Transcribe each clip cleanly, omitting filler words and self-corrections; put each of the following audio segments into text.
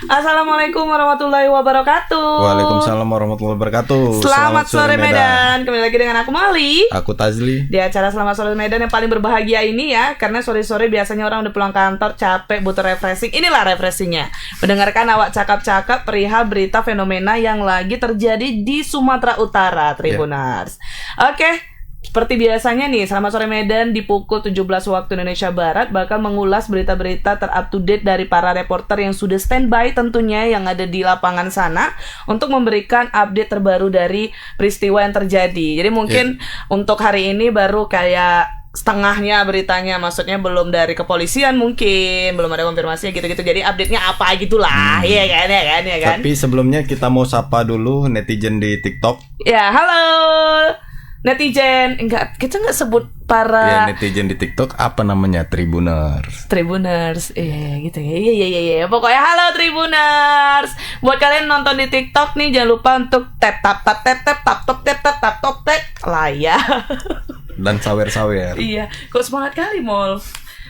Assalamualaikum warahmatullahi wabarakatuh. Waalaikumsalam warahmatullahi wabarakatuh. Selamat sore Medan. Kembali lagi dengan aku Mali. Aku Tazli. Di acara Selamat Sore Medan yang paling berbahagia ini ya, karena sore-sore biasanya orang udah pulang kantor capek, butuh refreshing. Inilah refreshingnya. Mendengarkan awak cakap-cakap perihal berita fenomena yang lagi terjadi di Sumatera Utara, Tribuners. Oke. Seperti biasanya nih, Selamat Sore Medan di pukul 17 waktu Indonesia Barat bakal mengulas berita-berita ter-up-to-date dari para reporter yang sudah standby tentunya yang ada di lapangan sana untuk memberikan update terbaru dari peristiwa yang terjadi. Jadi mungkin untuk hari ini baru kayak setengahnya beritanya, maksudnya belum dari kepolisian mungkin, belum ada konfirmasinya gitu-gitu. Jadi update-nya apa gitulah. Iya kan. Tapi sebelumnya kita mau sapa dulu netizen di TikTok. Ya, halo. Netizen, kita nggak sebut para netizen di TikTok apa namanya? Tribuners, gitu ya. Iya. Pokoknya halo Tribuners. Buat kalian nonton di TikTok nih, jangan lupa untuk tap lah ya. Dan sawer-sawer. Iya, kok semangat kali Mol.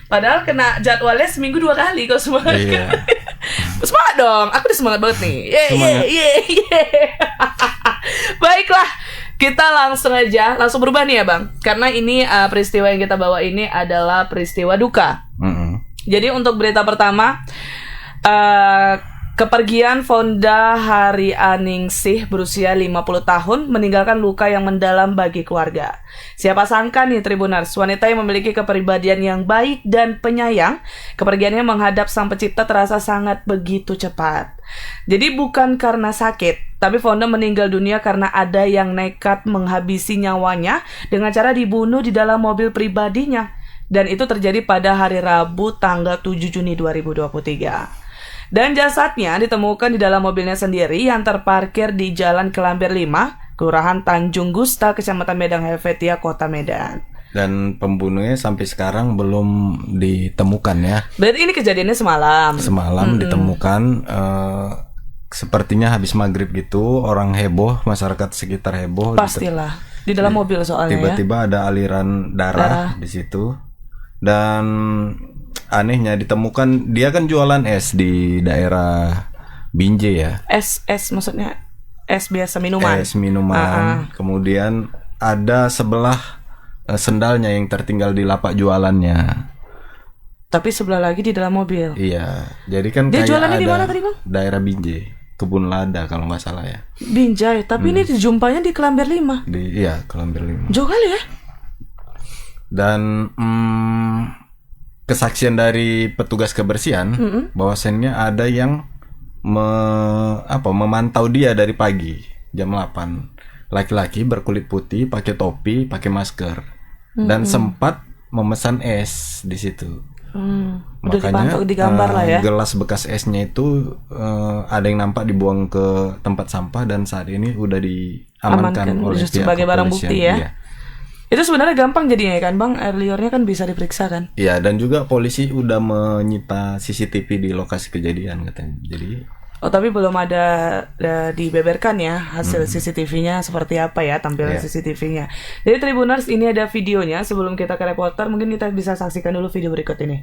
Padahal kena jadwalnya seminggu 2 kali, kok semangat kali. Semangat dong, aku udah semangat banget nih. Baiklah. Kita langsung berubah nih ya Bang. Karena ini peristiwa yang kita bawa ini adalah peristiwa duka. Jadi untuk berita pertama, kepergian Fonda Hari Aningsih berusia 50 tahun meninggalkan luka yang mendalam bagi keluarga. Siapa sangka nih Tribuners, wanita yang memiliki kepribadian yang baik dan penyayang, kepergiannya menghadap Sang Pencipta terasa sangat begitu cepat. Jadi bukan karena sakit, tapi Fonda meninggal dunia karena ada yang nekat menghabisi nyawanya dengan cara dibunuh di dalam mobil pribadinya. Dan itu terjadi pada hari Rabu tanggal 7 Juni 2023. Dan jasadnya ditemukan di dalam mobilnya sendiri yang terparkir di Jalan Kelambir 5, Kelurahan Tanjung Gusta, Kecamatan Medan Helvetia, Kota Medan. Dan pembunuhnya sampai sekarang belum ditemukan ya. Berarti ini kejadiannya semalam. Ditemukan, sepertinya habis maghrib gitu, orang heboh, masyarakat sekitar heboh. Pastilah, di dalam mobil soalnya tiba-tiba ada aliran darah di situ. Dan anehnya ditemukan, dia kan jualan es di daerah Binjai ya. Es maksudnya es biasa minuman. Es minuman. Kemudian ada sebelah sendalnya yang tertinggal di lapak jualannya. Tapi sebelah lagi di dalam mobil. Iya. Jadi kan dia kayak jualannya ada di mana tadi Bang? Daerah Binjai, Kebun Lada kalau nggak salah ya. Binjai, tapi ini dijumpanya di Kelambir 5. Iya, Kelambir 5. Jauh kali ya. Dan kesaksian dari petugas kebersihan bahwasannya ada yang memantau dia dari pagi jam 8. Laki-laki berkulit putih, pakai topi, pakai masker. Dan sempat memesan es di situ. Makanya digambar lah ya. Gelas bekas esnya itu ada yang nampak dibuang ke tempat sampah dan saat ini udah diamankan oleh pihak sebagai barang bukti ya. Iya. Itu sebenarnya gampang jadinya kan Bang, air liurnya kan bisa diperiksa kan. Iya, dan juga polisi udah menyita CCTV di lokasi kejadian katanya. Jadi tapi belum ada dibeberkan ya hasil CCTV-nya seperti apa ya, tampilan CCTV-nya. Jadi Tribuners, ini ada videonya. Sebelum kita ke reporter, mungkin kita bisa saksikan dulu video berikut ini.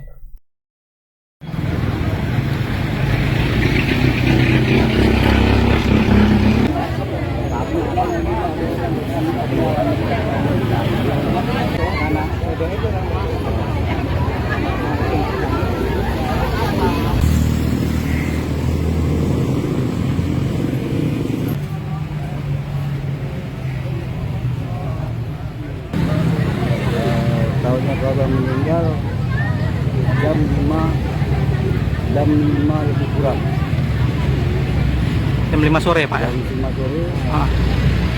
Tahunnya korban meninggal jam 5 lebih kurang. Jam 5 sore Pak ya? Jam 5 sore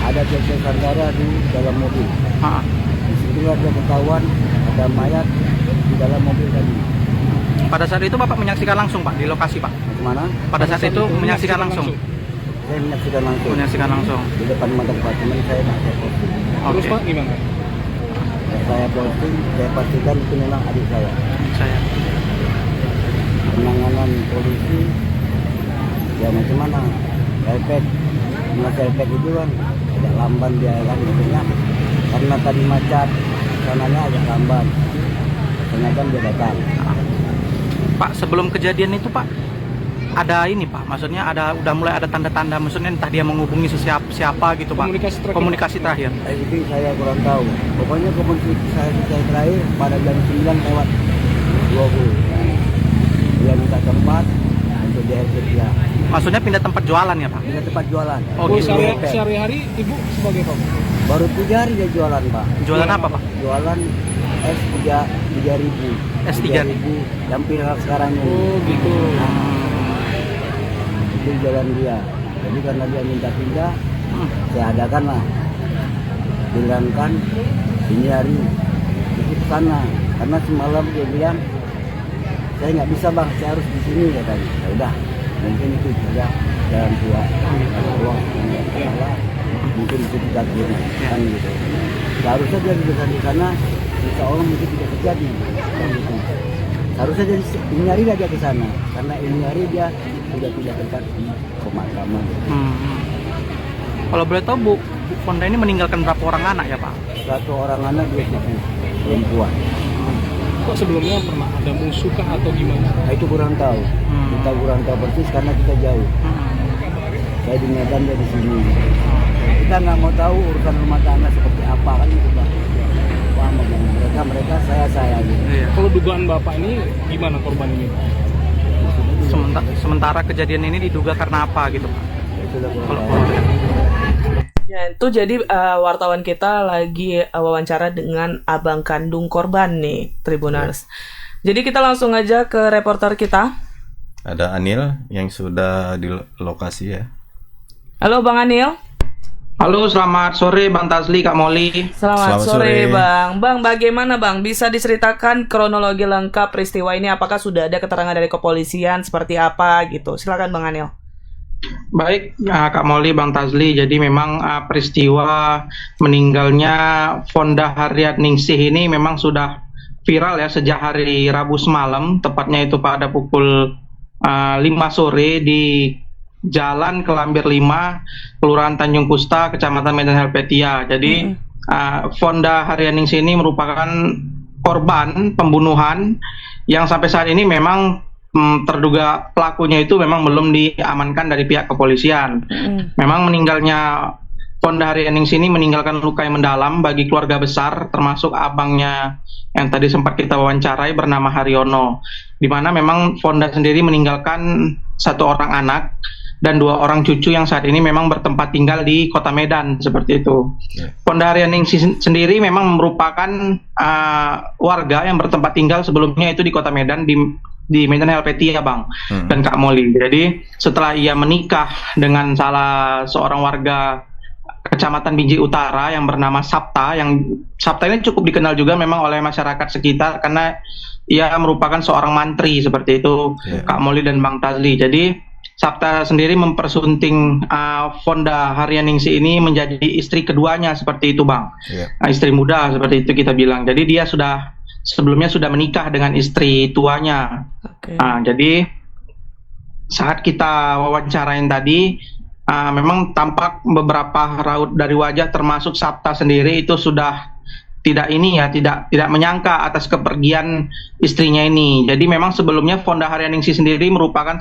ada gesekan darah di dalam mobil. Di situ ada ketahuan ada mayat di dalam mobil tadi. Pada saat itu Bapak menyaksikan langsung Pak di lokasi Pak? Mana? Pada saat itu menyaksikan langsung? Saya menyaksikan langsung. Di depan mata teman saya nak saya posting. Terus Pak gimana? Saya posting, saya pastikan itu memang adik saya. Penanganan polisi ya macam mana? Efek itu kan agak lamban dia kan maksudnya karena tadi macet sananya agak lamban. Sengaja dia datang. Pak, sebelum kejadian itu Pak, ada ini Pak, maksudnya udah mulai ada tanda-tanda, maksudnya entah dia menghubungi siapa gitu Pak. Komunikasi terakhir. Itu saya kurang tahu. Pokoknya komunikasi saya terakhir pada jam 9 lewat 20. Dia minta tempat untuk di LPTA. Maksudnya pindah tempat jualan ya Pak? Pindah tempat jualan. Oh gitu. Sehari-hari Ibu sebagai apa? Baru 3 hari dia jualan, Pak. Jualan apa Pak? Jualan es 3.000. Es 3.000. Yang viral sekarang ini. Oh gitu. Itu jalan dia. Jadi karena dia minta pindah, saya adakan lah. Bilangkan ini hari itu ke sana. Karena semalam dia bilang, saya nggak bisa bang, saya harus di sini katanya. Ya udah, mungkin itu juga jalan tua. Kalau Allah salah, mungkin itu tidak guna kan gitu. Seharusnya dia di sana, insya Allah mungkin tidak terjadi. Kan gitu. Seharusnya jadi ini hari dia ke sana, karena ini hari dia sudah tidak dekat di pemakaman. Kalau boleh tahu Bu Fonda ini meninggalkan berapa orang anak ya Pak? 1 orang anak, 2 cucu perempuan. Kok sebelumnya pernah ada musuh kah atau gimana? Nah, itu kurang tahu. Kita kurang tahu persis karena kita jauh. Saya di Medan, dia di sini. Kita nggak mau tahu urusan rumah tangga seperti apa kan itu Pak. Wah, mereka saya gitu. Iya. Kalau dugaan Bapak ini gimana korban ini? Sementara kejadian ini diduga karena apa gitu Pak? Itulah kurang Kalau tahu. Ya, itu jadi wartawan kita lagi wawancara dengan abang kandung korban nih, Tribuners. Jadi kita langsung aja ke reporter kita. Ada Anil yang sudah di lokasi ya. Halo Bang Anil. Halo, selamat sore Bang Tazli, Kak Molly. Selamat Selamat sore sore. Bang. Bang, bagaimana Bang? Bisa diceritakan kronologi lengkap peristiwa ini? Apakah sudah ada keterangan dari kepolisian seperti apa gitu? Silakan Bang Anil. Baik, Kak Molly, Bang Tazli. Jadi memang peristiwa meninggalnya Fonda Haryaningsih ini memang sudah viral ya sejak hari Rabu semalam, tepatnya itu pada pukul 5 sore di Jalan Kelambir 5, Kelurahan Tanjung Kusta, Kecamatan Medan Helvetia. Jadi Fonda Haryaningsih ini merupakan korban pembunuhan yang sampai saat ini memang terduga pelakunya itu memang belum diamankan dari pihak kepolisian. Memang meninggalnya Fonda Haryaningsih ini meninggalkan luka yang mendalam bagi keluarga besar, termasuk abangnya yang tadi sempat kita wawancarai bernama Haryono, di mana memang Fonda sendiri meninggalkan 1 orang anak dan 2 orang cucu yang saat ini memang bertempat tinggal di Kota Medan seperti itu. Fonda Haryaningsih sendiri memang merupakan warga yang bertempat tinggal sebelumnya itu di Kota Medan di Medan Helvetia Bang dan Kak Molly. Jadi setelah ia menikah dengan salah seorang warga Kecamatan Binjai Utara yang bernama Sapta, yang Sapta ini cukup dikenal juga memang oleh masyarakat sekitar karena ia merupakan seorang mantri seperti itu, Kak Molly dan Bang Tazli. Jadi Sapta sendiri mempersunting Fonda Haryaningsih ini menjadi istri keduanya seperti itu Bang. Istri muda seperti itu kita bilang. Jadi dia sebelumnya sudah menikah dengan istri tuanya. Jadi saat kita wawancarain tadi, memang tampak beberapa raut dari wajah termasuk Sapta sendiri itu sudah tidak menyangka atas kepergian istrinya ini. Jadi memang sebelumnya Fonda Haryaningsih sendiri merupakan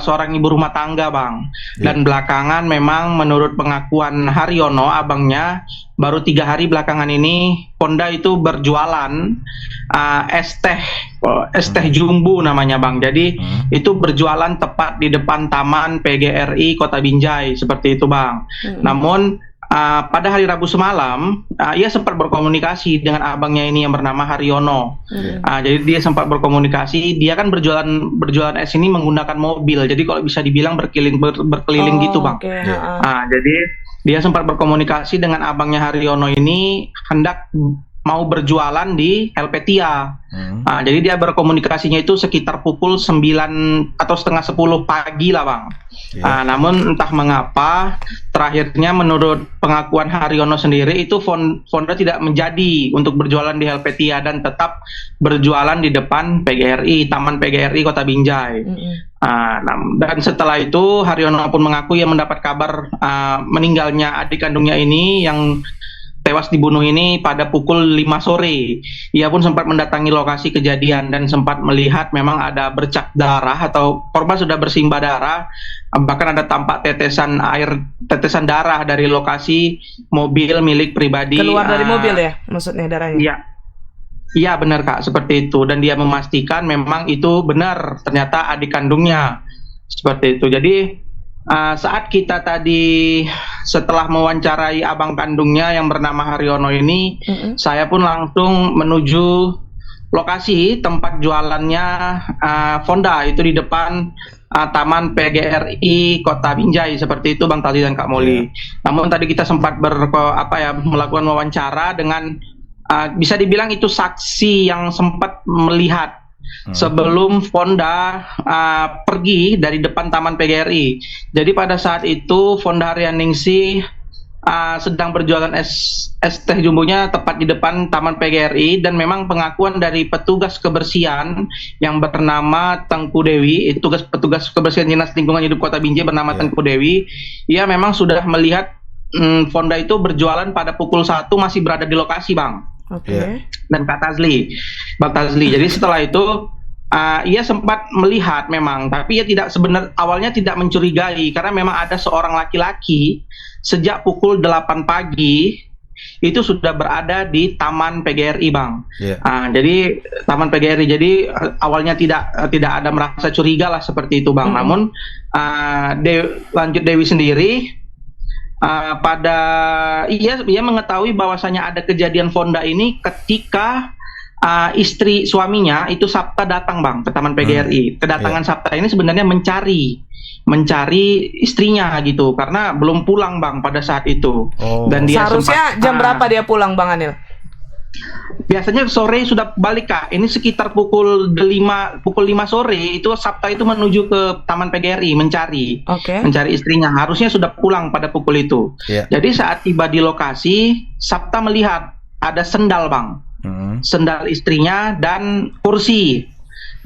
seorang ibu rumah tangga Bang. Dan belakangan memang menurut pengakuan Haryono abangnya, baru 3 hari belakangan ini Fonda itu berjualan es teh jumbo namanya Bang. Jadi itu berjualan tepat di depan Taman PGRI Kota Binjai seperti itu Bang. Namun pada hari Rabu semalam ia sempat berkomunikasi dengan abangnya ini yang bernama Haryono. Jadi dia sempat berkomunikasi. Dia kan berjualan es ini menggunakan mobil. Jadi kalau bisa dibilang berkeliling gitu Bang. Jadi dia sempat berkomunikasi dengan abangnya Haryono ini hendak mau berjualan di Helvetia. Jadi dia berkomunikasinya itu sekitar pukul 9 atau setengah 10 pagi lah Bang. Namun entah mengapa terakhirnya menurut pengakuan Haryono sendiri itu Fonda tidak menjadi untuk berjualan di Helvetia dan tetap berjualan di depan PGRI, Taman PGRI Kota Binjai. Dan setelah itu Haryono pun mengaku ia mendapat kabar meninggalnya adik kandungnya ini yang tewas dibunuh ini pada pukul 5 sore. Ia pun sempat mendatangi lokasi kejadian dan sempat melihat memang ada bercak darah atau korban sudah bersimbah darah. Bahkan ada tampak tetesan darah dari lokasi mobil milik pribadi. Keluar dari mobil ya, maksudnya darahnya? Iya. Iya benar Kak, seperti itu. Dan dia memastikan memang itu benar, ternyata adik kandungnya. Seperti itu. Jadi saat kita tadi setelah mewawancarai abang kandungnya yang bernama Haryono ini, saya pun langsung menuju lokasi tempat jualannya Fonda, itu di depan Taman PGRI Kota Binjai, seperti itu Bang Tali dan Kak Moli. Namun tadi kita sempat melakukan wawancara dengan bisa dibilang itu saksi yang sempat melihat sebelum Fonda pergi dari depan Taman PGRI. Jadi pada saat itu Fonda Haryaningsih sedang berjualan es teh jumbonya tepat di depan Taman PGRI, dan memang pengakuan dari petugas kebersihan yang bernama Tengku Dewi, itu petugas kebersihan Dinas Lingkungan Hidup Kota Binjai bernama Tengku Dewi, ia memang sudah melihat Fonda itu berjualan pada pukul 1 masih berada di lokasi Bang. Oke. Dan Kak Tazli, Bang Tazli. Jadi setelah itu ia sempat melihat memang, tapi ia awalnya tidak mencurigai karena memang ada seorang laki-laki sejak pukul 8 pagi itu sudah berada di Taman PGRI Bang. Jadi Taman PGRI. Jadi awalnya tidak ada merasa curiga lah seperti itu Bang. Namun lanjut Dewi sendiri. Ia mengetahui bahwasanya ada kejadian Fonda ini ketika istri suaminya itu Sabta datang Bang ke Taman PGRI. Kedatangan Sabta ini sebenarnya mencari istrinya gitu, karena belum pulang Bang pada saat itu. Dan dia seharusnya jam berapa dia pulang Bang Anil? Biasanya sore sudah balik Kak. Ini sekitar pukul 5 sore itu Sabta itu menuju ke Taman PGRI mencari istrinya. Harusnya sudah pulang pada pukul itu. Jadi saat tiba di lokasi, Sabta melihat ada sendal Bang. Sendal istrinya dan kursi.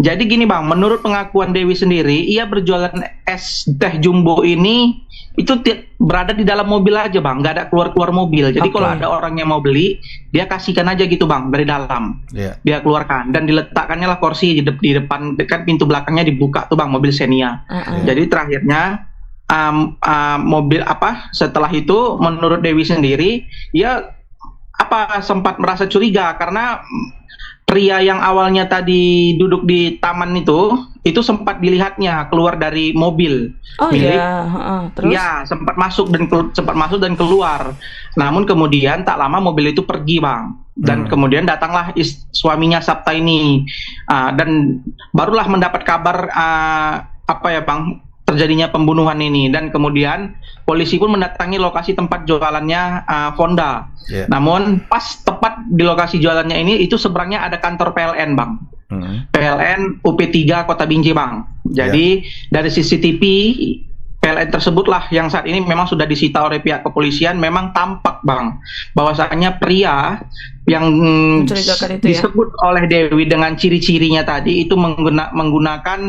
Jadi gini Bang, menurut pengakuan Dewi sendiri, ia berjualan es teh jumbo ini itu berada di dalam mobil aja Bang, nggak ada keluar mobil. Jadi kalau ada orang yang mau beli, dia kasihkan aja gitu Bang dari dalam, dia keluarkan dan diletakkannya lah kursi di depan, kan pintu belakangnya dibuka tuh Bang, mobil Xenia. Jadi terakhirnya setelah itu menurut Dewi sendiri, ia sempat merasa curiga karena pria yang awalnya tadi duduk di taman itu sempat dilihatnya keluar dari mobil. Terus? Ya, sempat masuk dan keluar. Namun kemudian tak lama mobil itu pergi Bang. Dan kemudian datanglah suaminya Sabta ini, dan barulah mendapat kabar Bang, terjadinya pembunuhan ini. Dan kemudian polisi pun mendatangi lokasi tempat jualannya Fonda. Namun pas tepat di lokasi jualannya ini, itu seberangnya ada kantor PLN Bang. PLN UP3 Kota Binjai Bang. Jadi dari CCTV PLN tersebutlah yang saat ini memang sudah disita oleh pihak kepolisian. Memang tampak Bang bahwasanya pria yang disebut oleh Dewi dengan ciri-cirinya tadi itu menggunakan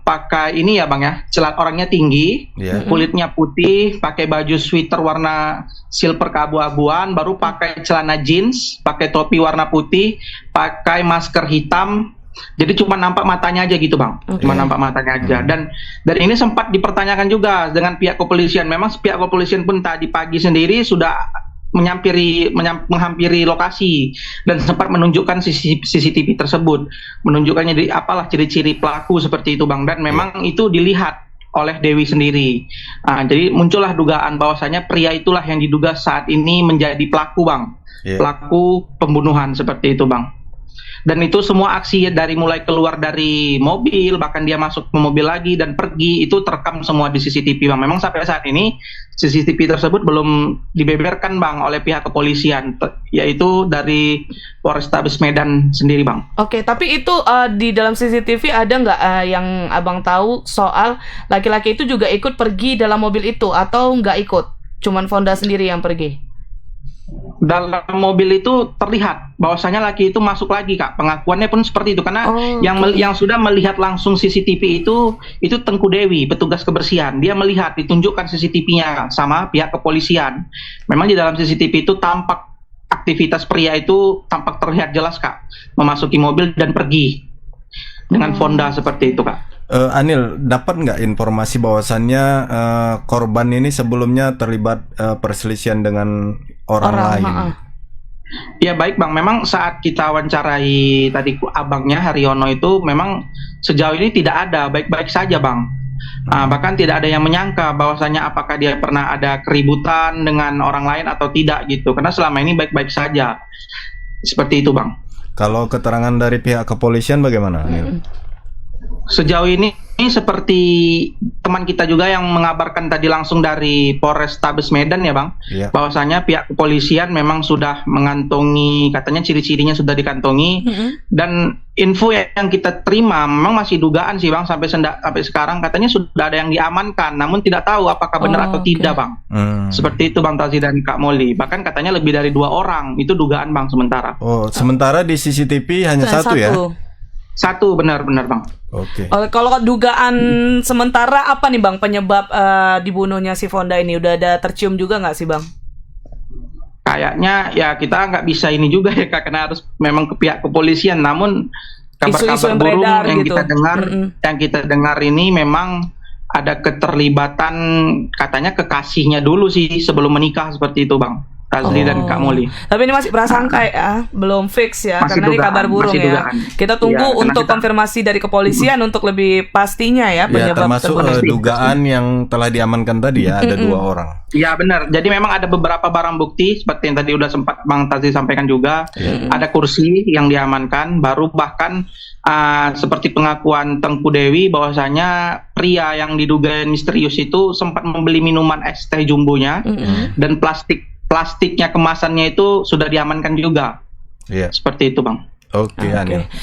pakai ini ya Bang ya, orangnya tinggi, kulitnya putih, pakai baju sweater warna silver keabu-abuan, baru pakai celana jeans, pakai topi warna putih, pakai masker hitam. Jadi cuma nampak matanya aja gitu Bang, cuma nampak matanya aja. Dan ini sempat dipertanyakan juga dengan pihak kepolisian. Memang pihak kepolisian pun tadi pagi sendiri sudah menghampiri lokasi dan sempat menunjukkan CCTV tersebut, menunjukkannya ciri-ciri pelaku seperti itu Bang. Dan memang itu dilihat oleh Dewi sendiri. Jadi muncullah dugaan bahwasanya pria itulah yang diduga saat ini menjadi pelaku Bang, pelaku pembunuhan seperti itu Bang. Dan itu semua aksi dari mulai keluar dari mobil, bahkan dia masuk ke mobil lagi dan pergi, itu terekam semua di CCTV Bang. Memang sampai saat ini CCTV tersebut belum dibeberkan Bang oleh pihak kepolisian, yaitu dari Polrestabes Medan sendiri Bang. Oke, tapi itu di dalam CCTV ada nggak yang Abang tahu soal laki-laki itu juga ikut pergi dalam mobil itu atau nggak ikut? Cuman Fonda sendiri yang pergi? dalam mobil itu terlihat bahwasanya laki itu masuk lagi, Kak. Pengakuannya pun seperti itu karena yang sudah melihat langsung CCTV itu Tengku Dewi, petugas kebersihan. Dia melihat, ditunjukkan CCTV-nya sama pihak kepolisian. Memang di dalam CCTV itu tampak aktivitas pria itu tampak terlihat jelas, Kak, memasuki mobil dan pergi dengan Honda seperti itu, Kak. Anil, dapat nggak informasi bahwasannya korban ini sebelumnya terlibat perselisihan dengan orang lain? Ya baik Bang, memang saat kita wawancarai tadi abangnya Haryono itu memang sejauh ini tidak ada, baik-baik saja Bang. Bahkan tidak ada yang menyangka bahwasanya apakah dia pernah ada keributan dengan orang lain atau tidak gitu, karena selama ini baik-baik saja. Seperti itu Bang. Kalau keterangan dari pihak kepolisian bagaimana, Anil? Sejauh ini seperti teman kita juga yang mengabarkan tadi langsung dari Polrestabes Medan ya Bang, bahwasanya pihak kepolisian memang sudah mengantongi, katanya ciri-cirinya sudah dikantongi, dan info yang kita terima memang masih dugaan sih Bang, sampai sekarang katanya sudah ada yang diamankan, namun tidak tahu apakah benar atau tidak Bang. Seperti itu Bang Tazi dan Kak Molly, bahkan katanya lebih dari 2 orang, itu dugaan Bang sementara. Sementara di CCTV hanya satu ya? Satu, benar-benar Bang. Oke. Kalau dugaan sementara apa nih Bang penyebab dibunuhnya si Fonda ini? Udah ada tercium juga nggak sih Bang? Kayaknya ya kita nggak bisa ini juga ya Kak, karena harus memang ke pihak kepolisian. Namun kabar-kabar burung yang gitu kita dengar ini memang ada keterlibatan katanya kekasihnya dulu sih sebelum menikah, seperti itu Bang Tazli dan Kak Molly. Tapi ini masih prasangka ya, belum fix ya, karena ini kabar burung ya. Kita tunggu untuk konfirmasi dari kepolisian untuk lebih pastinya ya penyebab termasuk dugaan yang telah diamankan tadi ya, ada 2 orang. Iya benar. Jadi memang ada beberapa barang bukti seperti yang tadi udah sempat Bang Tazli sampaikan juga. Ada kursi yang diamankan, baru bahkan seperti pengakuan Tengku Dewi bahwasanya pria yang diduga misterius itu sempat membeli minuman es teh jumbonya dan plastiknya kemasannya itu sudah diamankan juga. Seperti itu Bang. Oke.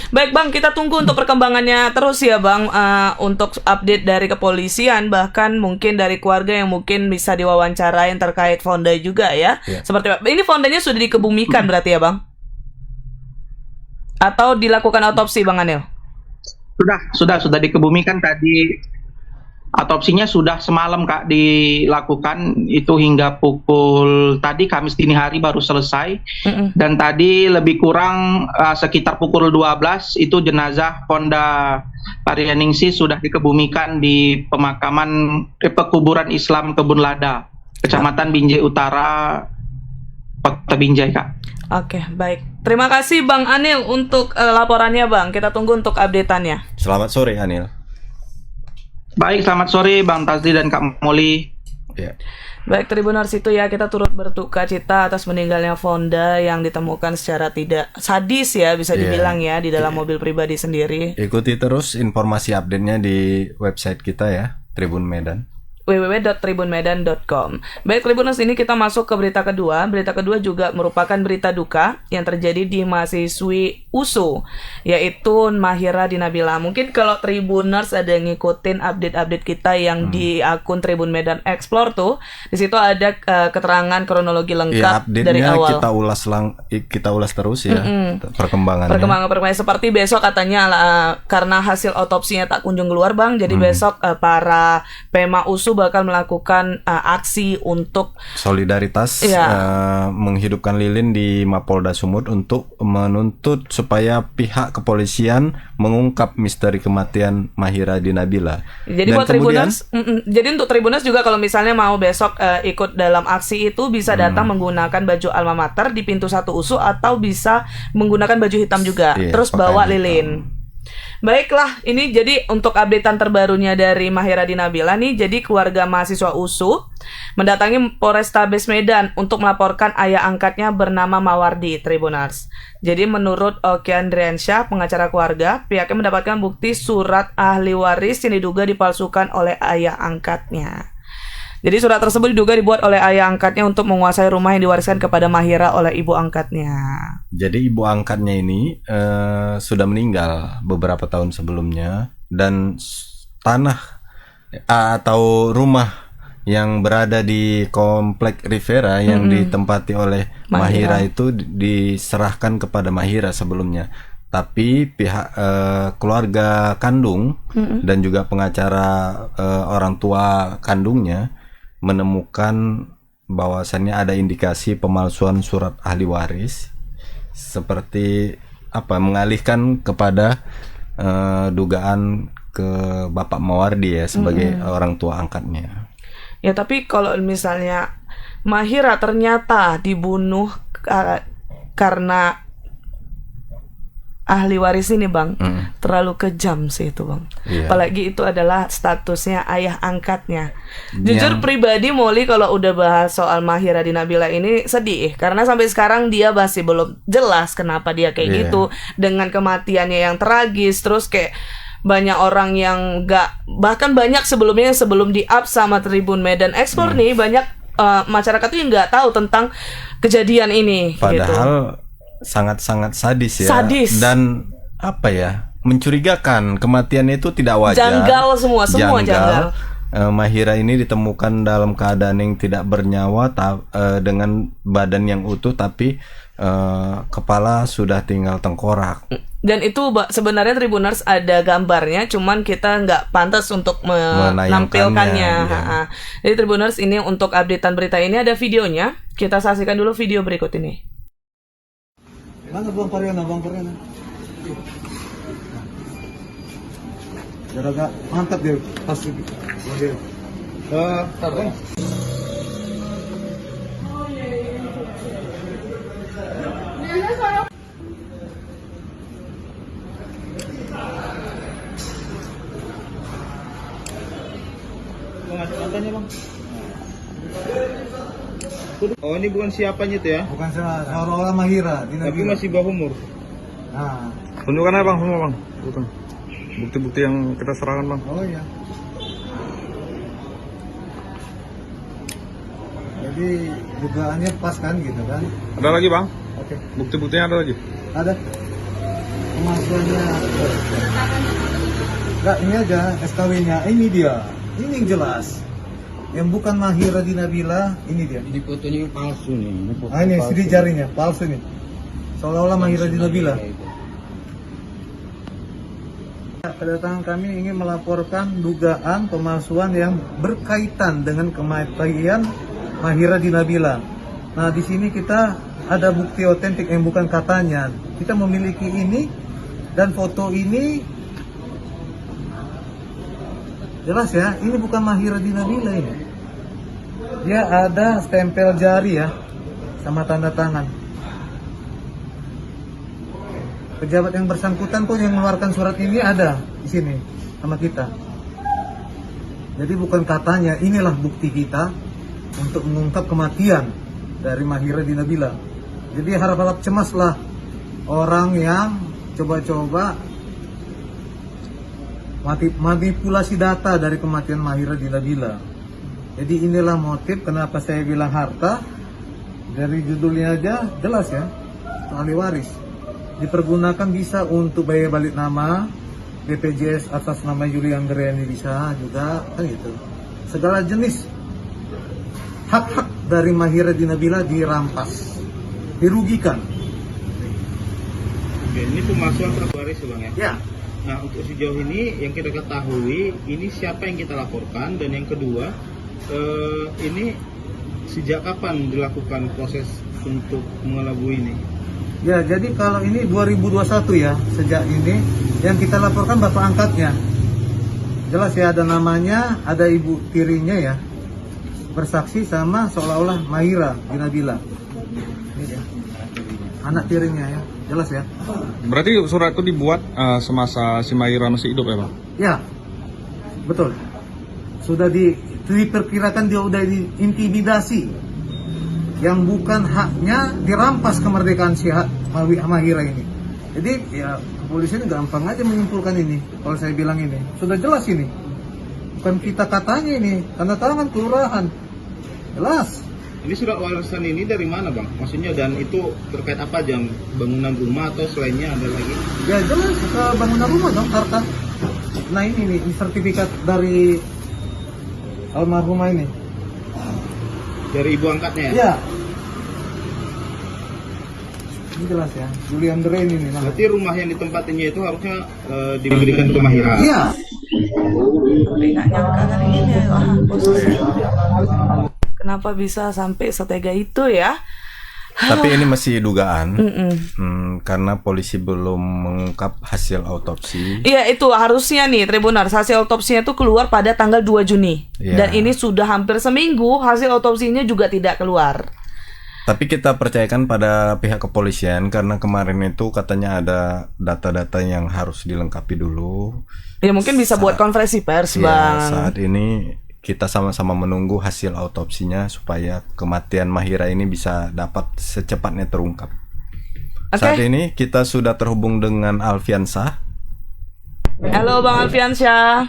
Baik Bang, kita tunggu untuk perkembangannya terus ya Bang, untuk update dari kepolisian, bahkan mungkin dari keluarga yang mungkin bisa diwawancarain terkait Fonda juga ya. Seperti ini Fondanya sudah dikebumikan berarti ya Bang? Atau dilakukan otopsi Bang Anil? Sudah dikebumikan tadi. Otopsinya sudah semalam Kak dilakukan, itu hingga pukul tadi Kamis dini hari baru selesai. Dan tadi lebih kurang sekitar pukul 12 itu jenazah Fonda Haryaningsih sudah dikebumikan di pemakaman pekuburan Islam Kebun Lada, Kecamatan Binjai Utara, Kota Binjai Kak. Oke, baik. Terima kasih Bang Anil untuk laporannya Bang. Kita tunggu untuk update-annya. Selamat sore Anil. Baik, selamat sore Bang Tazli dan Kak Molly. Baik Tribuners, itu ya, kita turut berduka cita atas meninggalnya Fonda yang ditemukan secara tidak sadis ya, bisa dibilang ya, di dalam mobil pribadi sendiri. Ikuti terus informasi update-nya di website kita ya, Tribun Medan, www.tribunmedan.com. Baik Tribuners, ini kita masuk ke berita kedua. Berita kedua juga merupakan berita duka yang terjadi di mahasiswi USU, yaitu Mahira Dinabila. Mungkin kalau Tribuners ada yang ngikutin update-update kita yang di akun Tribun Medan Explore tuh, di situ ada keterangan kronologi lengkap dari awal. Kita ulas terus ya perkembangannya. Perkembangan seperti besok katanya karena hasil otopsinya tak kunjung keluar Bang, jadi besok para Pema USU bakal melakukan aksi untuk solidaritas menghidupkan lilin di Mapolda Sumut untuk menuntut supaya pihak kepolisian mengungkap misteri kematian Mahira Dinabila. Jadi buat Tribuners, jadi untuk Tribuners juga kalau misalnya mau besok ikut dalam aksi itu bisa datang menggunakan baju alma mater di pintu 1 USU atau bisa menggunakan baju hitam juga, terus bawa lilin. Baiklah, ini jadi untuk updatean terbarunya dari Mahira Dinabila nih. Jadi keluarga mahasiswa USU mendatangi Polrestabes Medan untuk melaporkan ayah angkatnya bernama Mawardi, Tribuners. Jadi menurut Oki Andriansyah, pengacara keluarga, pihaknya mendapatkan bukti surat ahli waris yang diduga dipalsukan oleh ayah angkatnya. Jadi surat tersebut diduga dibuat oleh ayah angkatnya untuk menguasai rumah yang diwariskan kepada Mahira oleh ibu angkatnya. Jadi ibu angkatnya ini sudah meninggal beberapa tahun sebelumnya, dan tanah atau rumah yang berada di komplek Rivera yang ditempati oleh Mahira itu diserahkan kepada Mahira sebelumnya. Tapi pihak keluarga kandung dan juga pengacara orang tua kandungnya menemukan bahwasannya ada indikasi pemalsuan surat ahli waris, seperti mengalihkan kepada dugaan ke Bapak Mawardi ya sebagai orang tua angkatnya. Ya, tapi kalau misalnya Mahira ternyata dibunuh karena ahli waris ini, Bang, terlalu kejam sih itu, Bang. Iya. Apalagi itu adalah statusnya ayah angkatnya. Jujur pribadi, Molly, kalau udah bahas soal Mahira di Nabila ini sedih, karena sampai sekarang dia masih belum jelas kenapa dia kayak gitu, dengan kematiannya yang tragis, terus kayak banyak orang yang bahkan banyak sebelumnya sebelum di-up sama Tribun Medan Explore nih, banyak masyarakat tuh yang nggak tahu tentang kejadian ini. Padahal sangat-sangat sadis ya. Sadis. Dan mencurigakan, kematian itu tidak wajar. Janggal semua janggal. Mahira ini ditemukan dalam keadaan yang tidak bernyawa, dengan badan yang utuh, tapi kepala sudah tinggal tengkorak. Dan itu sebenarnya Tribuners ada gambarnya, cuman kita nggak pantas untuk menampilkannya. Ya. Jadi Tribuners ini untuk updatean berita ini ada videonya. Kita saksikan dulu video berikut ini. Mana Bang Pariana? Biar agak mantap dia pas model. Bang. Katanya Bang. Oh, ini bukan siapanya itu ya? Bukan seolah-olah Mahira. Tapi masih bawah umur. Nah. Tunjukkan aja Bang semua Bang. Bukti-bukti yang kita serahkan Bang. Oh iya. Jadi dugaannya pas kan gitu kan? Ada lagi Bang? Oke. Bukti-buktinya ada lagi? Ada. Pemalsuannya. Enggak, ini aja SKW-nya. Ini dia. Ini yang jelas. Yang bukan Mahira di Nabila, ini dia. Ini fotonya palsu nih. Ini sidik jarinya, palsu nih. Seolah-olah Mahira di Nabila. Kedatangan kami ingin melaporkan dugaan pemalsuan yang berkaitan dengan kematian Mahira di Nabila. Nah, di sini kita ada bukti otentik yang bukan katanya. Kita memiliki ini dan foto ini jelas ya, ini bukan Mahira di Nabila ini. Dia ada stempel jari ya, sama tanda tangan. Pejabat yang bersangkutan pun yang mengeluarkan surat ini ada di sini sama kita. Jadi bukan katanya, inilah bukti kita untuk mengungkap kematian dari Mahira di Nabila. Jadi harap-harap cemaslah orang yang coba-coba manipulasi data dari kematian Mahira di Nabila. Jadi inilah motif kenapa saya bilang harta. Dari judulnya aja jelas ya, ahli waris. Dipergunakan bisa untuk biaya balik nama, BPJS atas nama Yuli Anggreni bisa juga, kan gitu. Segala jenis hak-hak dari Mahira di Nabila dirampas, dirugikan. Oke, ini pemalsuan surat waris ya Bang ya? Ya. Nah, untuk sejauh ini yang kita ketahui, ini siapa yang kita laporkan, dan yang kedua, ini sejak kapan dilakukan proses untuk mengelabui ini? Ya, jadi kalau ini 2021 ya, sejak ini yang kita laporkan bapak angkatnya. Jelas ya, ada namanya, ada ibu tirinya ya, bersaksi sama seolah-olah Mahira di Nabila. Ini ya, anak tirinya ya, jelas ya. Berarti surat itu dibuat semasa si Mahira masih hidup ya Bang? Ya, betul. Sudah diperkirakan dia udah diintimidasi, yang bukan haknya dirampas kemerdekaan si Mahira ini. Jadi ya kepolisian gampang aja menyimpulkan ini. Kalau saya bilang ini sudah jelas ini, bukan kita katanya ini, tanda tangan kelurahan, jelas. Ini surat warisan ini dari mana Bang? Maksudnya, dan itu terkait apa aja? Bangunan rumah atau selainnya ada lagi? Ya jelas ke bangunan rumah dong, harta. Nah ini nih sertifikat dari almarhumah ini. Dari ibu angkatnya ya? Iya. Ini jelas ya. Julian Drain ini namanya. Berarti rumah yang ditempatinya itu harusnya diberikan ke Mahira. Iya. Nggak nyangka kan ini kenapa bisa sampai setega itu ya? Tapi ini masih dugaan, karena polisi belum mengungkap hasil autopsi. Iya, itu harusnya nih Tribuners, hasil otopsinya itu keluar pada tanggal 2 Juni. Iya. Dan ini sudah hampir seminggu hasil otopsinya juga tidak keluar. Tapi kita percayakan pada pihak kepolisian karena kemarin itu katanya ada data-data yang harus dilengkapi dulu. Ya mungkin bisa buat konferensi pers, Ya, Bang. saat ini kita sama-sama menunggu hasil autopsinya supaya kematian Mahira ini bisa dapat secepatnya terungkap. Oke. Saat ini kita sudah terhubung dengan Alfiansyah. Halo Bang Alfiansyah.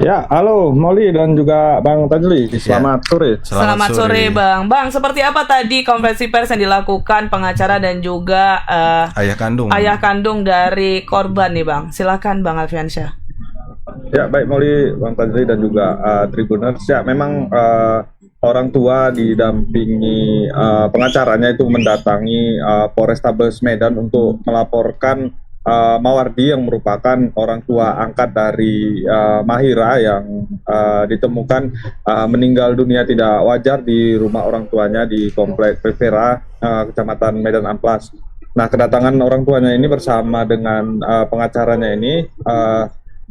Ya, halo Molly dan juga Bang Tajli. Selamat sore. Selamat sore Bang. Bang, seperti apa tadi konferensi pers yang dilakukan pengacara dan juga Ayah kandung dari korban nih Bang? Silakan Bang Alfiansyah. Ya, baik Molly, Bang Tajli dan juga Tribuners. Ya, memang orang tua didampingi pengacaranya itu mendatangi Polrestabes Medan untuk melaporkan Mawardi yang merupakan orang tua angkat dari Mahira yang ditemukan meninggal dunia tidak wajar di rumah orang tuanya di Komplek Prevera, Kecamatan Medan Amplas. Nah, kedatangan orang tuanya ini bersama dengan pengacaranya ini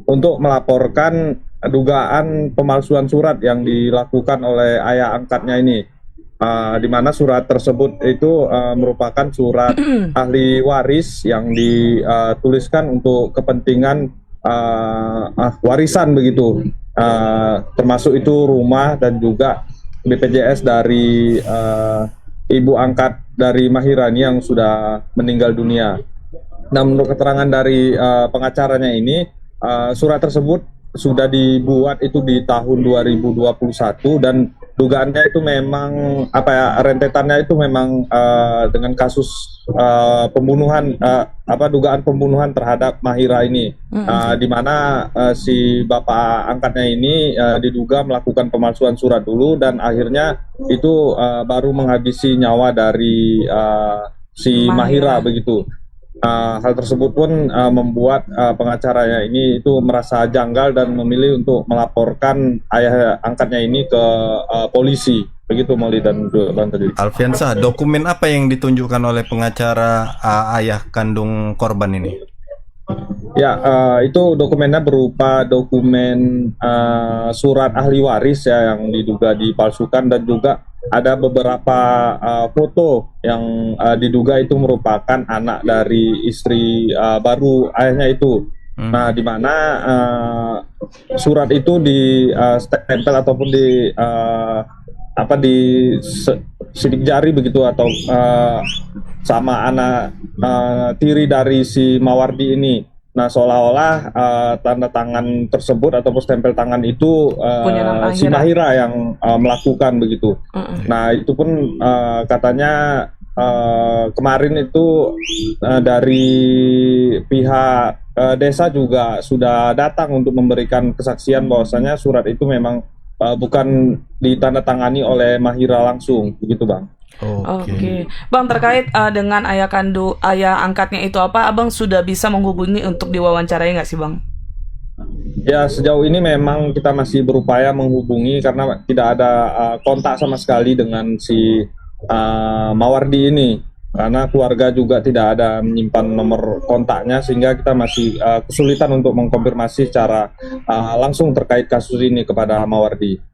untuk melaporkan dugaan pemalsuan surat yang dilakukan oleh ayah angkatnya ini. Di mana surat tersebut itu merupakan surat ahli waris yang dituliskan untuk kepentingan warisan begitu, termasuk itu rumah dan juga BPJS dari ibu angkat dari Mahira ini yang sudah meninggal dunia. Nah, menurut keterangan dari pengacaranya ini, surat tersebut sudah dibuat itu di tahun 2021 dan dugaannya itu memang rentetannya itu memang dengan kasus pembunuhan dugaan pembunuhan terhadap Mahira ini, di mana si bapak angkatnya ini diduga melakukan pemalsuan surat dulu dan akhirnya itu baru menghabisi nyawa dari si Mahira begitu. Hal tersebut pun membuat pengacaranya ini itu merasa janggal dan memilih untuk melaporkan ayah angkatnya ini ke polisi. Begitu Molly dan Bang tadi. Alfiansyah, dokumen apa yang ditunjukkan oleh pengacara ayah kandung korban ini? Ya, itu dokumennya berupa dokumen surat ahli waris ya yang diduga dipalsukan dan juga ada beberapa foto yang diduga itu merupakan anak dari istri baru ayahnya itu. Nah, di mana surat itu di stempel ataupun di sidik jari begitu atau sama anak tiri dari si Mawardi ini. Nah, seolah-olah tanda tangan tersebut ataupun stempel tangan itu si Mahira yang melakukan begitu. Nah, itu pun katanya kemarin itu dari pihak desa juga sudah datang untuk memberikan kesaksian bahwasanya surat itu memang bukan ditandatangani oleh Mahira langsung, begitu Bang. Oke. Bang, terkait dengan ayah angkatnya itu apa, Abang sudah bisa menghubungi untuk diwawancarai nggak sih Bang? Ya, sejauh ini memang kita masih berupaya menghubungi karena tidak ada kontak sama sekali dengan si Mawardi ini. Karena keluarga juga tidak ada menyimpan nomor kontaknya sehingga kita masih kesulitan untuk mengkonfirmasi secara langsung terkait kasus ini kepada Mawardi.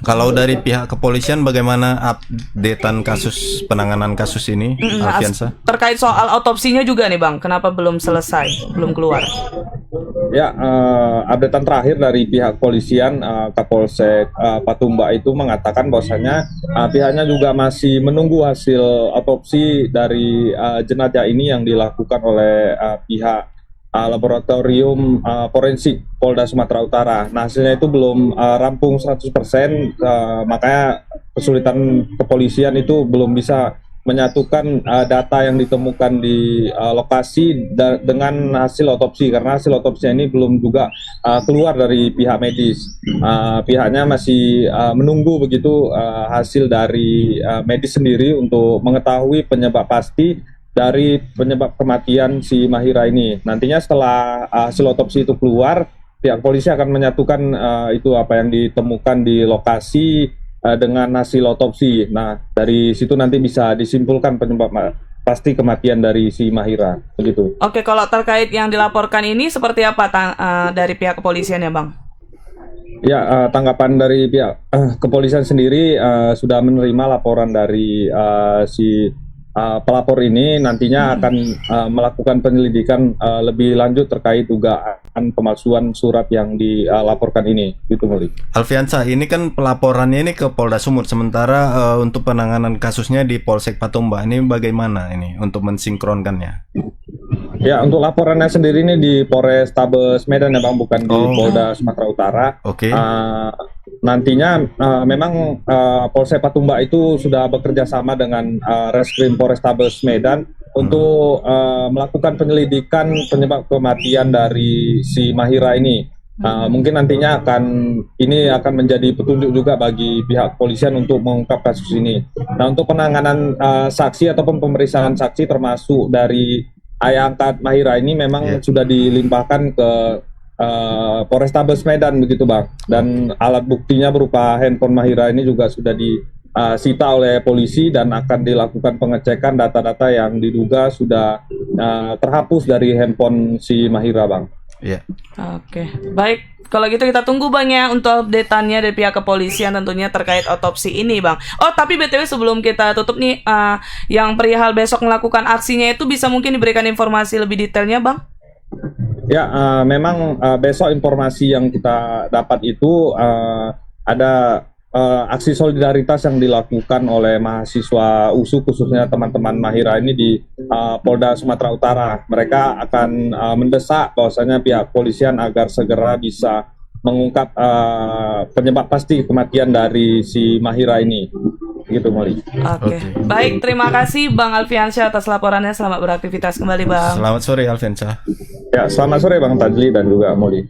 Kalau dari pihak kepolisian bagaimana updatean penanganan kasus ini, Alfiansyah? Terkait soal otopsinya juga nih Bang, kenapa belum selesai, belum keluar? Ya, updatean terakhir dari pihak kepolisian Kapolsek Patumba itu mengatakan bahwasanya pihaknya juga masih menunggu hasil otopsi dari jenazah ini yang dilakukan oleh pihak laboratorium forensik Polda Sumatera Utara. Nah, hasilnya itu belum rampung 100%, makanya kesulitan kepolisian itu belum bisa menyatukan data yang ditemukan di lokasi dengan hasil otopsi, karena hasil otopsi ini belum juga keluar dari pihak medis. Pihaknya masih menunggu begitu hasil dari medis sendiri untuk mengetahui penyebab pasti dari penyebab kematian si Mahira ini. Nantinya setelah hasil otopsi itu keluar, pihak polisi akan menyatukan itu apa yang ditemukan di lokasi dengan hasil otopsi. Nah, dari situ nanti bisa disimpulkan penyebab pasti kematian dari si Mahira, begitu. Oke, kalau terkait yang dilaporkan ini seperti apa dari pihak kepolisian ya, Bang? Ya, tanggapan dari pihak kepolisian sendiri sudah menerima laporan dari si pelapor ini. Nantinya akan melakukan penyelidikan lebih lanjut terkait dugaan pemalsuan surat yang dilaporkan ini, gitu Muli. Alfiansyah, ini kan pelaporannya ini ke Polda Sumut, sementara untuk penanganan kasusnya di Polsek Patumbak. Ini bagaimana ini untuk mensinkronkannya? Ya, untuk laporannya sendiri ini di Polrestabes Medan ya Bang, bukan di Polda Sumatera Utara. Oke. Nantinya memang Polsek Patumbak itu sudah bekerja sama dengan Reskrim Polrestabes Medan untuk melakukan penyelidikan penyebab kematian dari si Mahira ini. Mungkin nantinya ini akan menjadi petunjuk juga bagi pihak kepolisian untuk mengungkap kasus ini. Nah, untuk penanganan saksi ataupun pemeriksaan saksi termasuk dari ayah angkat Mahira ini memang sudah dilimpahkan ke Polrestabes Medan, begitu Bang. Dan alat buktinya berupa handphone Mahira ini juga sudah disita oleh polisi dan akan dilakukan pengecekan data-data yang diduga sudah terhapus dari handphone si Mahira, Bang. Iya. Oke, baik. Kalau gitu kita tunggu Bang ya untuk update-annya dari pihak kepolisian tentunya terkait otopsi ini Bang. Oh tapi BTW sebelum kita tutup nih, yang perihal besok melakukan aksinya itu bisa mungkin diberikan informasi lebih detailnya Bang? Ya, memang besok informasi yang kita dapat itu ada aksi solidaritas yang dilakukan oleh mahasiswa USU, khususnya teman-teman Mahira ini di Polda Sumatera Utara. Mereka akan mendesak bahwasanya pihak kepolisian agar segera bisa mengungkap penyebab pasti kematian dari si Mahira ini. Gitu, Molly. Oke. Baik, terima kasih Bang Alfiansyah atas laporannya. Selamat beraktivitas kembali Bang. Selamat sore Alfiansyah. Ya, selamat sore Bang Tadli dan juga Molly.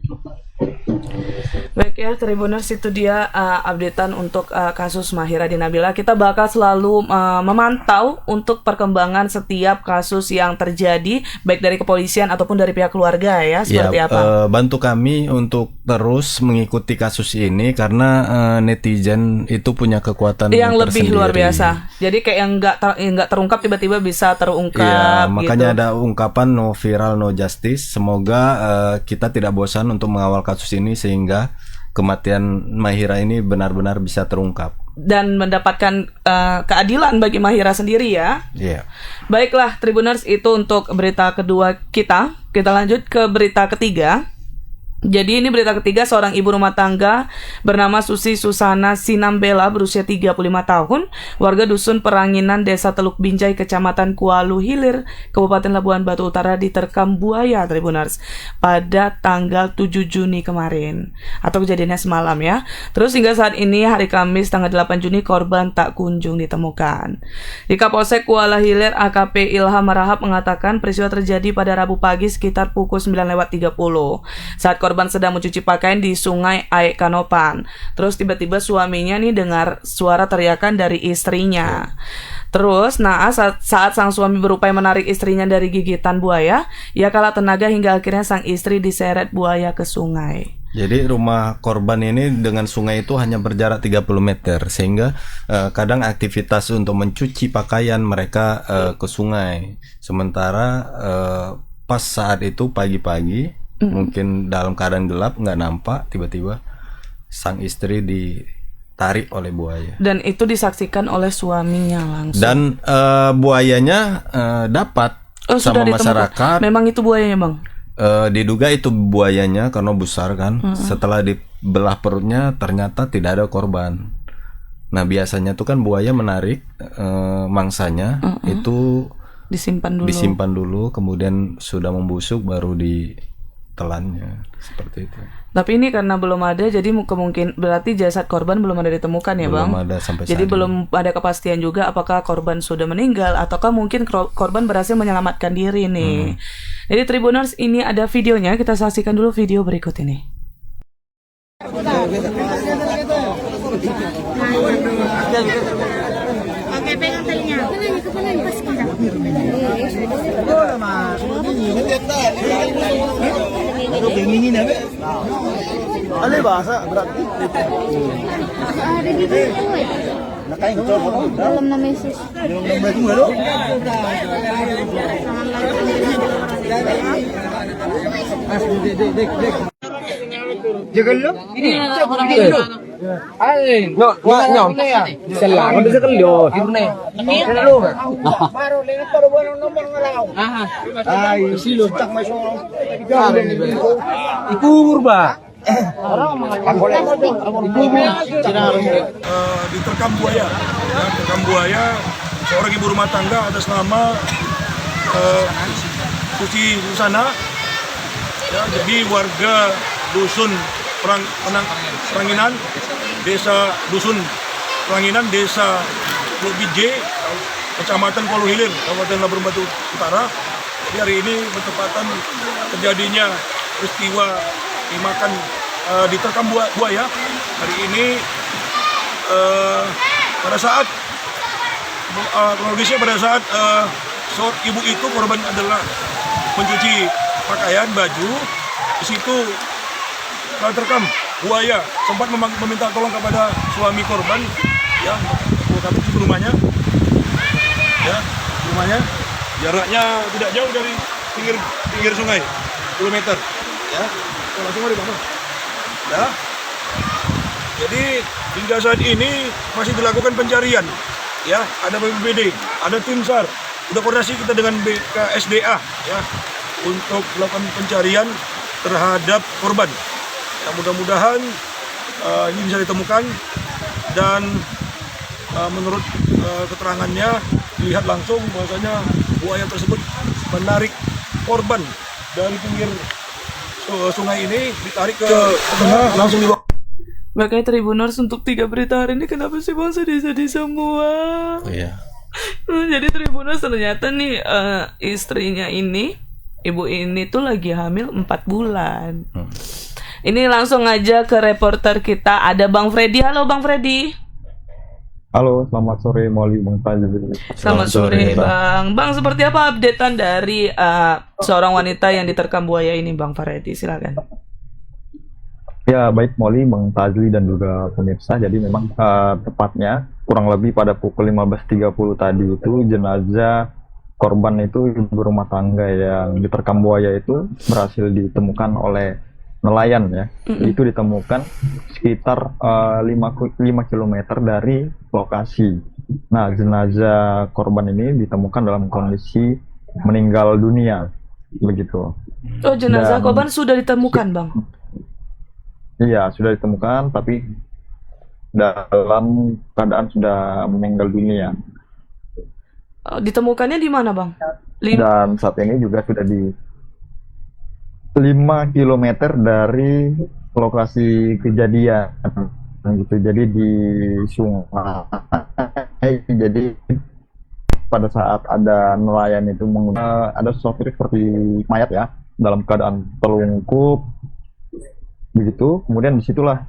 Baik ya Tribuners, itu dia updatean untuk kasus Mahira di Nabila. Kita bakal selalu memantau untuk perkembangan setiap kasus yang terjadi, baik dari kepolisian ataupun dari pihak keluarga ya, seperti apa. Bantu kami untuk terus mengikuti kasus ini karena netizen itu punya kekuatan yang lebih tersendiri. Luar biasa. Jadi kayak yang nggak terungkap tiba-tiba bisa terungkap. Iya, makanya gitu. ada ungkapan no viral no justice. Semoga kita tidak bosan untuk mengawal kasus ini sehingga kematian Mahira ini benar-benar bisa terungkap dan mendapatkan keadilan bagi Mahira sendiri ya. Iya. Baiklah Tribuners, itu untuk berita kedua kita. Kita lanjut ke berita ketiga. Jadi ini berita ketiga, seorang ibu rumah tangga bernama Susi Susana Sinambela berusia 35 tahun, warga dusun Peranginan, Desa Teluk Binjai, Kecamatan Kualu Hilir, Kabupaten Labuan Batu Utara diterkam buaya Tribuners pada tanggal 7 Juni kemarin, atau kejadiannya semalam ya. Terus hingga saat ini hari Kamis tanggal 8 Juni korban tak kunjung ditemukan. Di Kapolsek Kuala Hilir, AKP Ilham Marahap mengatakan peristiwa terjadi pada Rabu pagi sekitar pukul 9.30 saat korban sedang mencuci pakaian di Sungai Aek Kanopan. Terus tiba-tiba suaminya nih dengar suara teriakan dari istrinya. Terus naas saat sang suami berupaya menarik istrinya dari gigitan buaya, ia kalah tenaga hingga akhirnya sang istri diseret buaya ke sungai. Jadi rumah korban ini dengan sungai itu hanya berjarak 30 meter sehingga kadang aktivitas untuk mencuci pakaian mereka ke sungai. Sementara pas saat itu pagi-pagi mungkin dalam keadaan gelap nggak nampak, tiba-tiba sang istri ditarik oleh buaya. Dan itu disaksikan oleh suaminya langsung. Dan buayanya dapat sama masyarakat. Memang itu buayanya Bang? Diduga itu buayanya karena besar kan. Setelah dibelah perutnya ternyata tidak ada korban. Nah biasanya tuh kan buaya menarik mangsanya itu disimpan dulu, kemudian sudah membusuk baru telannya seperti itu. Tapi ini karena belum ada, jadi kemungkinan berarti jasad korban belum ada ditemukan ya Belum bang? ada sampai Jadi saat belum ada kepastian juga apakah korban sudah meninggal ataukah mungkin korban berhasil menyelamatkan diri nih. Jadi Tribuners, ini ada videonya, kita saksikan dulu video berikut ini. Oke, pegang talinya. Kepalanya, pas kita. Ada bahasa berarti. Ada di situ. Dalam nama Yesus. Jagal lo? Ini orang itu. Ay, no, Salah, bisa kelio. Ini lo. Baru lihat baru nomor ngalaw. Ay, silo tak may solo. Ikur ba? Diterkam buaya. Ya, terkam buaya seorang ibu rumah tangga atas nama Suci Susana. Ya, jadi warga dusun Peranginan, desa dusun Peranginan, desa Pulau Bije, kecamatan Kolu Hilir, Kabupaten Labuan Batu Utara. Jadi hari ini bertepatan terjadinya peristiwa dimakan diterkam buaya. Hari ini pada saat kronologisnya pada saat ibu itu korban adalah mencuci pakaian baju, di situ terekam buaya sempat meminta tolong kepada suami korban, ya, kami ke rumahnya, ya, rumahnya jaraknya tidak jauh dari pinggir sungai, kilometer, ya, langsung di mana, ya. Jadi hingga saat ini masih dilakukan pencarian, ya, ada BPBD, ada tim SAR, udah koordinasi kita dengan BKSDA, ya, untuk melakukan pencarian terhadap korban. Ya, mudah-mudahan ini bisa ditemukan dan menurut keterangannya dilihat langsung bahwasanya buaya tersebut menarik korban dari pinggir sungai ini, ditarik ke tengah, langsung dibawa. Makanya Tribuners, untuk 3 berita hari ini kenapa sih bang sedih-sedih semua? Oh, iya. Jadi Tribuners, ternyata nih istrinya ini, ibu ini tuh lagi hamil 4 bulan. Ini langsung aja ke reporter kita, ada Bang Freddy. Halo Bang Freddy. Halo, selamat sore Molly, Bang Tajul. Selamat sore Bang. Bang, seperti apa updatean dari seorang wanita yang diterkam buaya ini Bang Freddy? Silakan. Ya, baik Molly, Bang Tajli dan juga pemirsa. Jadi memang tepatnya kurang lebih pada pukul 15.30 tadi itu jenazah korban itu ibu rumah tangga yang diterkam buaya itu berhasil ditemukan oleh nelayan, ya. Itu ditemukan sekitar 5 km dari lokasi. Nah, jenazah korban ini ditemukan dalam kondisi meninggal dunia, begitu. Oh, jenazah korban sudah ditemukan Bang? Iya, sudah ditemukan, tapi dalam keadaan sudah meninggal dunia. Ditemukannya di mana Bang? Dan saat ini juga sudah di 5 km dari lokasi kejadian, gitu. Jadi di sungai. Jadi pada saat ada nelayan itu ada sosok seperti mayat, ya, dalam keadaan terlungkup, begitu. Kemudian disitulah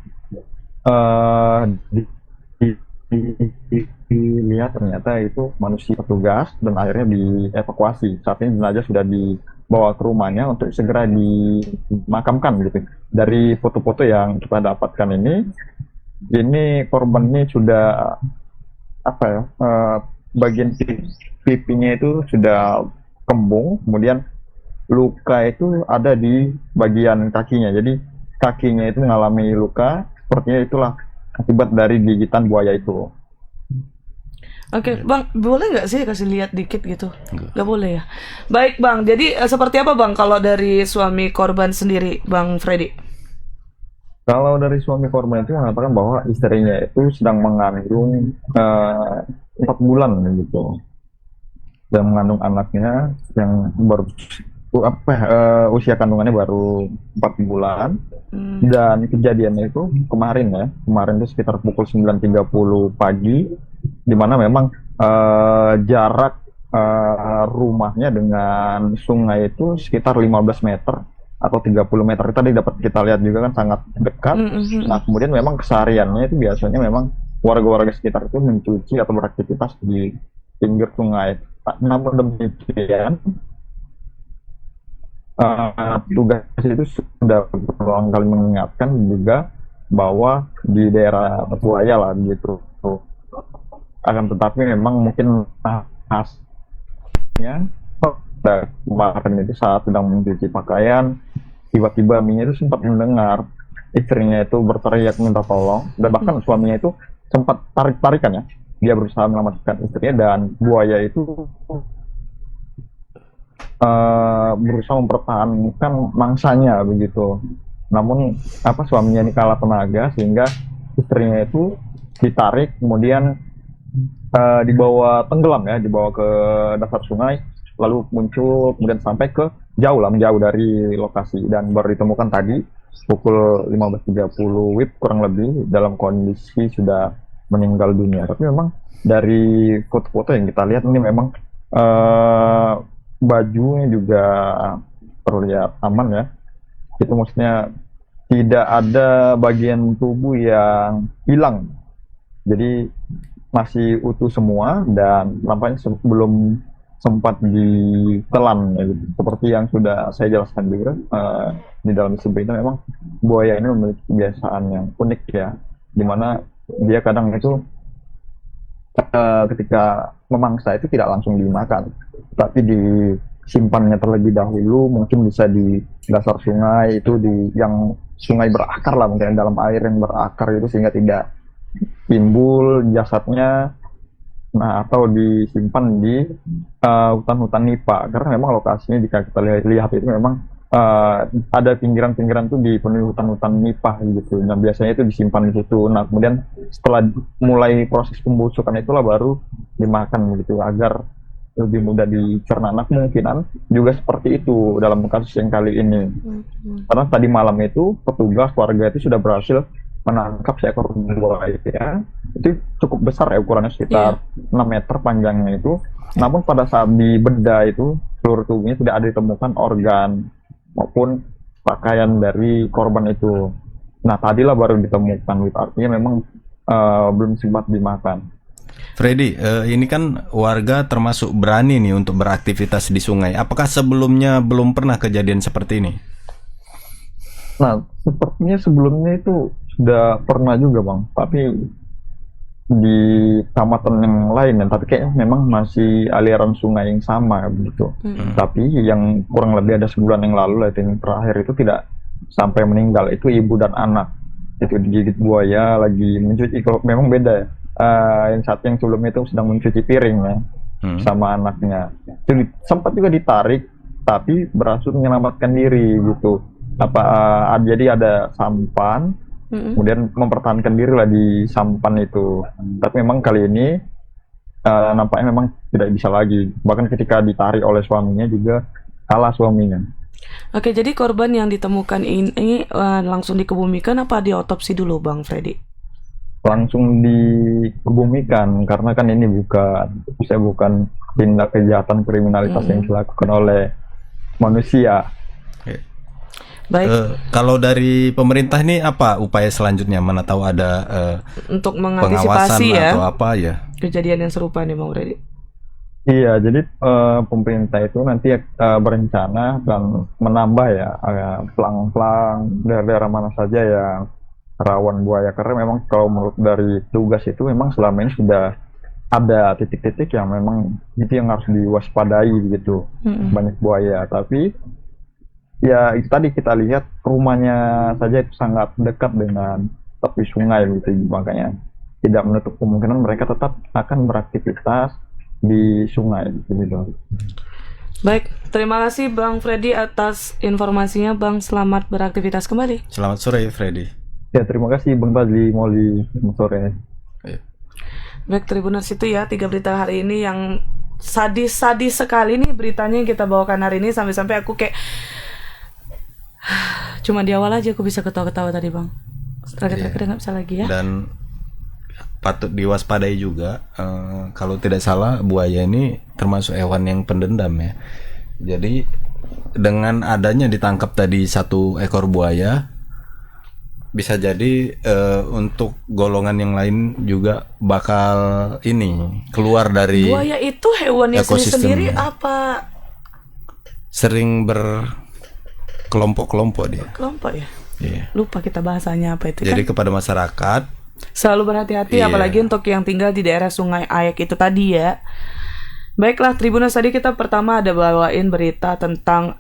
dilihat ternyata itu manusia petugas dan akhirnya dievakuasi. Saat ini jenazah sudah dibawa ke rumahnya untuk segera dimakamkan, gitu. Dari foto-foto yang kita dapatkan ini korban ini sudah bagian pipinya itu sudah kembung, kemudian luka itu ada di bagian kakinya. Jadi kakinya itu mengalami luka, sepertinya itulah akibat dari gigitan buaya itu. Oke, Bang, boleh nggak sih kasih lihat dikit gitu? Nggak boleh ya? Baik, Bang. Jadi seperti apa, Bang, kalau dari suami korban sendiri, Bang Freddy? Kalau dari suami korban itu mengatakan bahwa istrinya itu sedang mengandung 4 bulan, gitu. Dan mengandung anaknya yang baru usia kandungannya baru 4 bulan. Dan kejadiannya itu kemarin itu sekitar pukul 9.30 pagi, di mana memang jarak rumahnya dengan sungai itu sekitar 15 meter atau 30 meter. Itu tadi dapat kita lihat juga kan sangat dekat. Nah, kemudian memang kesehariannya itu biasanya memang warga-warga sekitar itu mencuci atau beraktivitas di pinggir sungai. Namun demikian, tugas itu sudah berulang kali mengingatkan juga bahwa di daerah buaya lah gitu. Akan tetapi memang mungkin khasnya kemarin itu saat sedang mencuci pakaian, tiba-tiba Minya itu sempat mendengar istrinya itu berteriak minta tolong, dan bahkan suaminya itu sempat tarik-tarikan ya. Dia berusaha menyelamatkan istrinya, dan buaya itu berusaha mempertahankan mangsanya begitu. Namun suaminya ini kalah tenaga sehingga istrinya itu ditarik, kemudian dibawa tenggelam ya, dibawa ke dasar sungai, lalu muncul kemudian sampai ke menjauh dari lokasi, dan baru ditemukan tadi pukul 15.30 WIB kurang lebih dalam kondisi sudah meninggal dunia. Tapi memang dari foto-foto yang kita lihat ini memang bajunya juga terlihat aman ya. Itu maksudnya tidak ada bagian tubuh yang hilang. Jadi masih utuh semua, dan nampaknya belum sempat ditelan ya, gitu. Seperti yang sudah saya jelaskan juga di dalam berita, memang buaya ini memiliki kebiasaan yang unik ya, dimana dia kadang itu ketika memangsa itu tidak langsung dimakan, tapi disimpannya terlebih dahulu, mungkin bisa di dasar sungai itu, yang sungai berakar lah, mungkin dalam air yang berakar itu, sehingga tidak timbul jasadnya. Nah, atau disimpan di hutan-hutan nipah, karena memang lokasinya jika kita lihat itu memang ada pinggiran-pinggiran tuh dipenuhi hutan-hutan nipah gitu. Nah, biasanya itu disimpan di situ. Nah, kemudian setelah mulai proses pembusukan itulah baru dimakan gitu, agar lebih mudah dicerna. Nah, kemungkinan juga seperti itu dalam kasus yang kali ini. Karena tadi malam itu petugas warga itu sudah berhasil menangkap seekor buaya. Itu cukup besar ya, ukurannya sekitar 6 meter panjangnya itu. Namun pada saat dibedah itu seluruh tubuhnya tidak ada ditemukan organ maupun pakaian dari korban itu. Nah, tadilah baru ditemukan, artinya memang belum sempat dimakan. Freddy, ini kan warga termasuk berani nih untuk beraktivitas di sungai. Apakah sebelumnya belum pernah kejadian seperti ini? Nah, sepertinya sebelumnya itu sudah pernah juga Bang, tapi di kecamatan yang lain, tapi kayaknya memang masih aliran sungai yang sama begitu. Tapi yang kurang lebih ada sebulan yang lalu, yang terakhir itu tidak sampai meninggal, itu ibu dan anak itu digigit buaya lagi mencuci. Kalau memang beda ya, yang satu yang sebelumnya itu sedang mencuci piring ya, sama anaknya. Jadi sempat juga ditarik, tapi berhasil menyelamatkan diri gitu. Jadi ada sampan, kemudian mempertahankan diri lah di sampan itu. Tapi memang kali ini nampaknya memang tidak bisa lagi. Bahkan ketika ditarik oleh suaminya juga kalah suaminya. Oke, jadi korban yang ditemukan ini langsung dikebumikan apa diotopsi dulu Bang Freddy? Langsung dikebumikan, karena kan ini bukan tindak kejahatan kriminalitas yang dilakukan oleh manusia. Baik. Kalau dari pemerintah ini apa upaya selanjutnya? Mana tahu ada untuk mengantisipasi ya atau apa ya kejadian yang serupa nih Bang Freddy. Iya, jadi pemerintah itu nanti berencana dan menambah ya pelang-pelang daerah-daerah mana saja yang rawan buaya, karena memang kalau menurut dari tugas itu memang selama ini sudah ada titik-titik yang memang itu yang harus diwaspadai gitu, banyak buaya. Tapi ya itu tadi kita lihat rumahnya saja itu sangat dekat dengan tepi sungai gitu, makanya tidak menutup kemungkinan mereka tetap akan beraktivitas di sungai gitu. Baik, terima kasih Bang Freddy atas informasinya Bang. Selamat beraktivitas kembali. Selamat sore Freddy. Ya, terima kasih Bang Fadli, Molly. Selamat sore. Baik, Tribuners, itu ya 3 berita hari ini yang sadis sekali nih beritanya yang kita bawakan hari ini, sampai-sampai aku kayak cuma di awal aja aku bisa ketawa-ketawa tadi Bang. Terakhir-terakhir nggak bisa lagi ya. Dan patut diwaspadai juga, kalau tidak salah buaya ini termasuk hewan yang pendendam ya. Jadi dengan adanya ditangkap tadi 1 ekor buaya, bisa jadi untuk golongan yang lain juga bakal ini keluar dari buaya itu hewannya sendiri apa? Sering berkelompok-kelompok dia. Kelompok ya? Iya. Lupa kita bahasanya apa itu. Jadi kan? kepada masyarakat Selalu berhati-hati, apalagi untuk yang tinggal di daerah Sungai Ayak itu tadi ya. Baiklah Tribuners, tadi kita pertama ada bawain berita tentang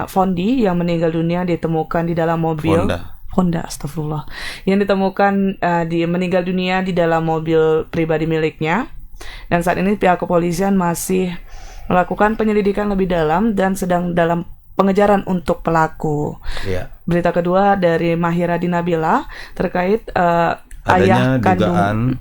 Fondi yang meninggal dunia ditemukan di dalam mobil. Honda, astagfirullah. Yang ditemukan meninggal dunia di dalam mobil pribadi miliknya. Dan saat ini pihak kepolisian masih melakukan penyelidikan lebih dalam dan sedang dalam pengejaran untuk pelaku. Iya. Berita kedua dari Mahira Dinabila terkait adanya ayah kandung dugaan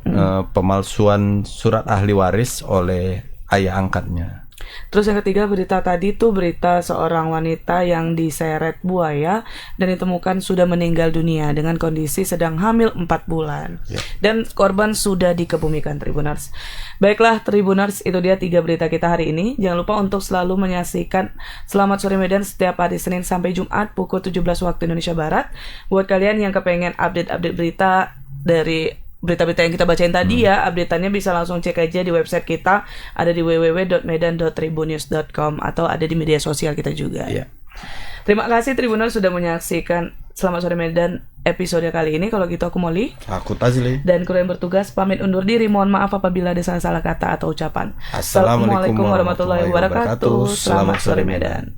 pemalsuan surat ahli waris oleh ayah angkatnya. Terus yang ketiga berita tadi tuh berita seorang wanita yang diseret buaya dan ditemukan sudah meninggal dunia dengan kondisi sedang hamil 4 bulan. Dan korban sudah dikebumikan Tribuners. Baiklah Tribuners, itu dia 3 berita kita hari ini. Jangan lupa untuk selalu menyaksikan Selamat Sore Medan setiap hari Senin sampai Jumat pukul 17 waktu Indonesia Barat. Buat kalian yang kepengen update-update berita dari berita-berita yang kita bacain tadi ya, update-annya bisa langsung cek aja di website kita, ada di www.medan.tribunnews.com atau ada di media sosial kita juga. Terima kasih Tribuners sudah menyaksikan Selamat Sore Medan episode kali ini. Kalau gitu aku Molly, aku Tazli, dan kru yang bertugas pamit undur diri. Mohon maaf apabila ada salah-salah kata atau ucapan. Assalamualaikum warahmatullahi wabarakatuh. Selamat Sore Medan.